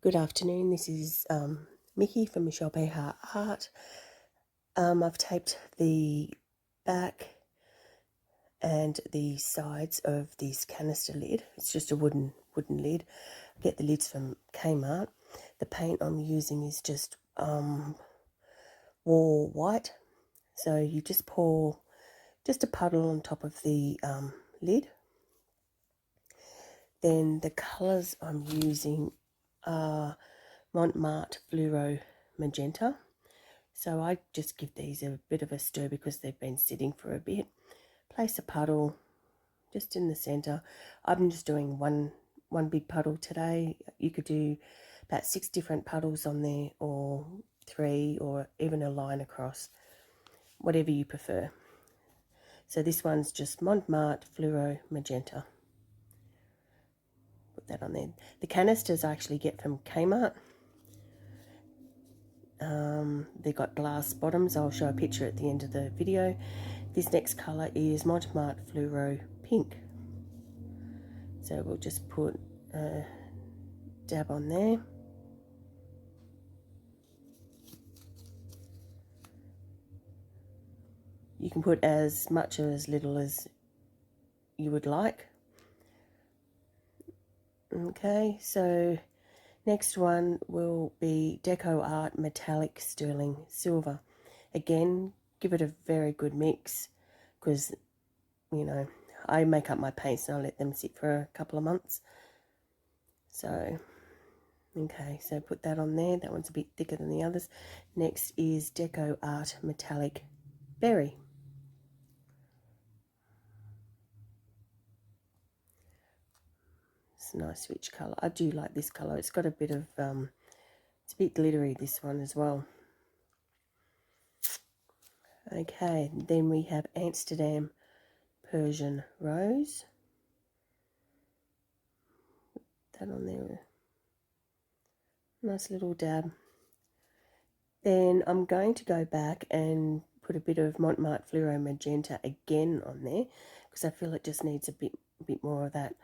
Good afternoon, this is Mickey from Michelle Behar Art. I've taped the back and the sides of this canister lid. It's just a wooden lid. I get the lids from Kmart. The paint I'm using is just War White. So you just pour just a puddle on top of the lid. Then the colours I'm using are Montmartre Fluoro Magenta. So I just give these a bit of a stir because they've been sitting for a bit. Place a puddle just in the centre. I'm just doing one big puddle today. You could do about 6 different puddles on there, or 3, or even a line across, whatever you prefer. So this one's just Montmartre Fluoro Magenta. Put that on there. The canisters I actually get from Kmart. They've got glass bottoms. I'll show a picture at the end of the video. This next colour is Montmartre Fluoro Pink. So we'll just put a dab on there. You can put as much or as little as you would like. Okay, so next one will be Deco Art Metallic Sterling Silver. Again, give it a very good mix because, you know, I make up my paints and I let them sit for a couple of months. So, okay, so put that on there. That one's a bit thicker than the others. Next is Deco Art Metallic Berry. It's a nice rich colour. I do like this colour. It's got a bit of, it's a bit glittery, this one as well. Okay, then we have Amsterdam Persian Rose. Put that on there. Nice little dab. Then I'm going to go back and put a bit of Montmartre Fluoro Magenta again on there because I feel it just needs a bit more of that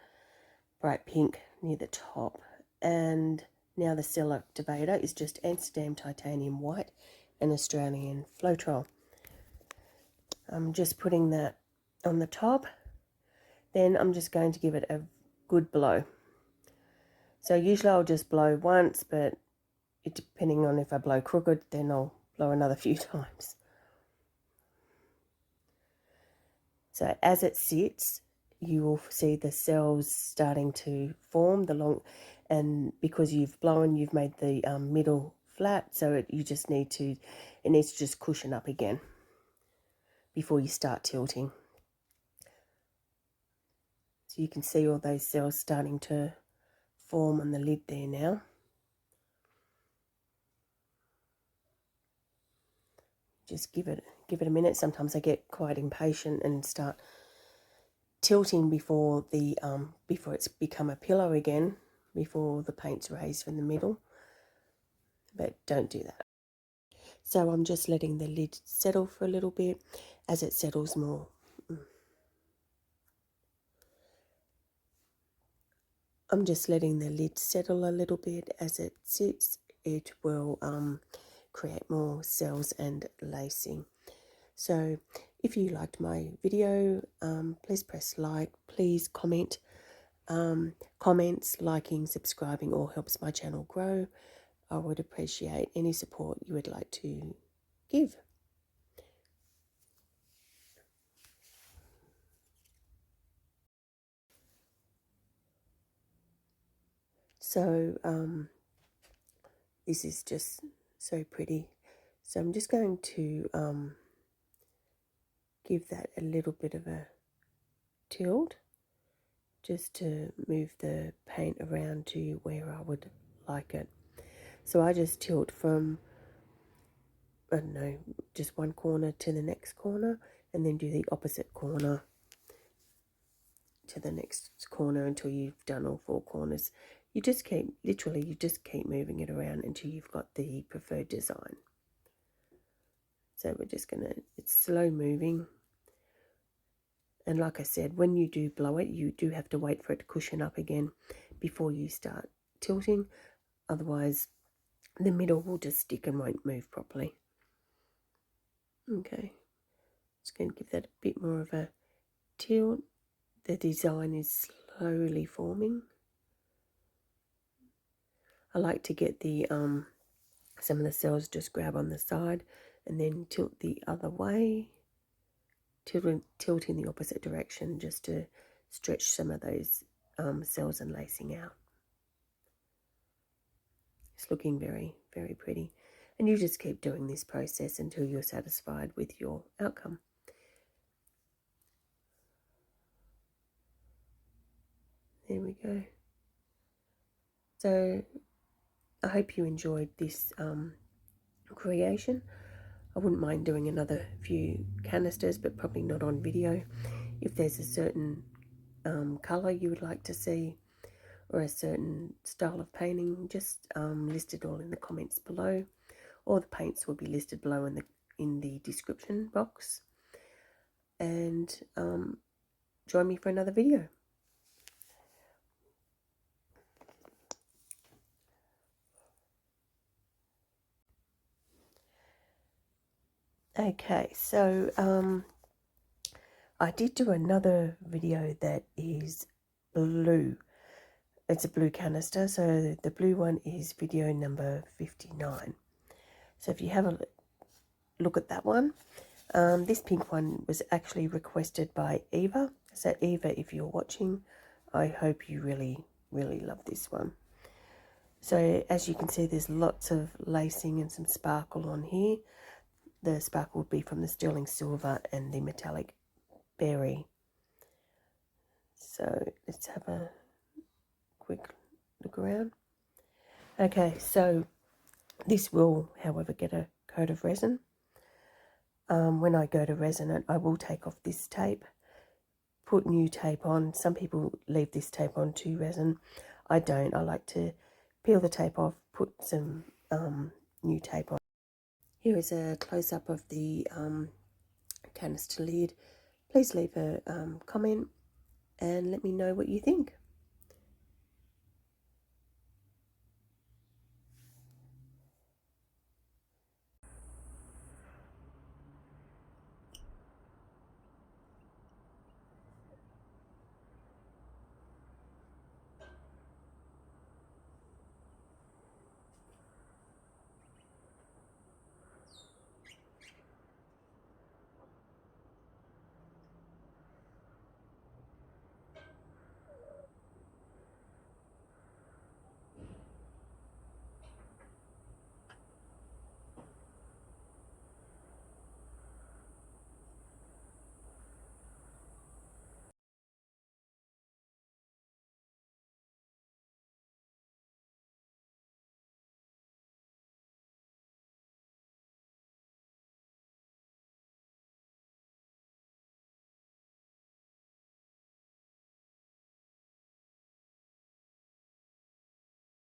bright pink near the top. And now the cell activator is just Amsterdam Titanium White and Australian Floetrol. I'm just putting that on the top. Then I'm just going to give it a good blow. So usually I'll just blow once, but depending on if I blow crooked, then I'll blow another few times. So as it sits, you will see the cells starting to form and because you've blown, you've made the middle flat, so it needs to just cushion up again before you start tilting. So you can see all those cells starting to form on the lid there now. Just give it a minute. Sometimes I get quite impatient and start tilting before it's become a pillow again, before the paint's raised from the middle. But don't do that. So I'm just letting the lid settle for a little bit. As it settles more, I'm just letting the lid settle a little bit. As it sits, it will create more cells and lacing. So if you liked my video, please press like, please comment. Comments, liking, subscribing all helps my channel grow. I would appreciate any support you would like to give. So this is just so pretty. So I'm just going to give that a little bit of a tilt just to move the paint around to where I would like it. So I just tilt from, I don't know, just one corner to the next corner, and then do the opposite corner to the next corner until you've done all 4 corners. You just keep moving it around until you've got the preferred design. So we're just it's slow moving. And like I said, when you do blow it, you do have to wait for it to cushion up again before you start tilting. otherwise the middle will just stick and won't move properly. Okay, just going to give that a bit more of a tilt. The design is slowly forming. I like to get the some of the cells just grab on the side and then tilt the other way, tilt in the opposite direction just to stretch some of those cells and lacing out. It's looking very, very pretty. And you just keep doing this process until you're satisfied with your outcome. There we go. So I hope you enjoyed this creation. I wouldn't mind doing another few canisters, but probably not on video. If there's a certain colour you would like to see, or a certain style of painting, just list it all in the comments below, or the paints will be listed below in the description box. And join me for another video. Okay, so I did do another video that is blue. It's a blue canister, so the blue one is video number 59. So if you have a look at that one, this pink one was actually requested by Eva. So Eva, if you're watching, I hope you really, really love this one. So as you can see, there's lots of lacing and some sparkle on here. The sparkle would be from the sterling silver and the metallic berry. So let's have a quick look around. Okay, so this will, however, get a coat of resin. When I go to resin it, I will take off this tape, put new tape on. Some people leave this tape on to resin. I don't. I like to peel the tape off, put some new tape on. Here is a close-up of the canister lid. Please leave a comment and let me know what you think.